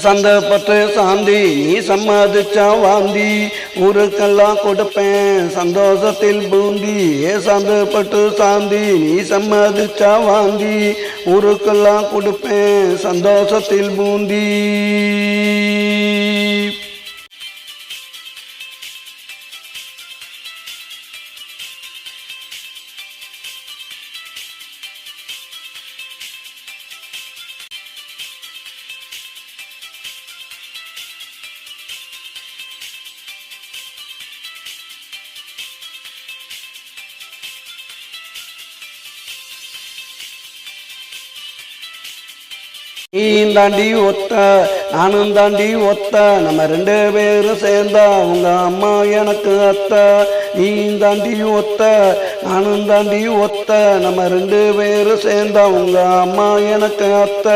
சந்தப்பட்டு சாந்தி நீ சம்மதிச்சா வாந்தி ஊருக்கெல்லாம் கொடுப்பேன் சந்தோஷத்தில் பூந்தி. சந்தப்பட்டு சாந்தி நீ சம்மதிச்சா வாந்தி ஊருக்கெல்லாம் கொடுப்பேன் சந்தோஷத்தில் பூந்தி. நீ தாண்டி ஒத்த நானும் தாண்டி ஒத்த நம்ம 2 பேரும் சேர்ந்தா உங்க அம்மா எனக்கு அத்த. நீ தாண்டி ஒத்த நானும் தாண்டி ஒத்த நம்ம 2 பேரும் சேர்ந்தா உங்க அம்மா எனக்கு அத்த.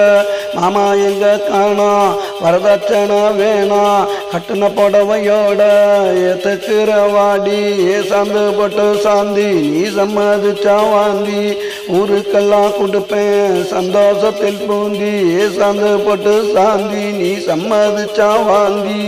மாமா எங்க காணோம் வரதட்சணை வேணாம் கட்டுன புடவையோட ஏத்துக்கிற வாடி. சந்தப்பட்டு சாந்தி நீ சம்மதிச்சா வாந்தி ஊருக்கெல்லாம் கொடுப்பேன் சந்தோஷத்தில் பூந்தி. சந்தப்பட்டு சாந்தி நீ சம்மதிச்சா வாந்தி.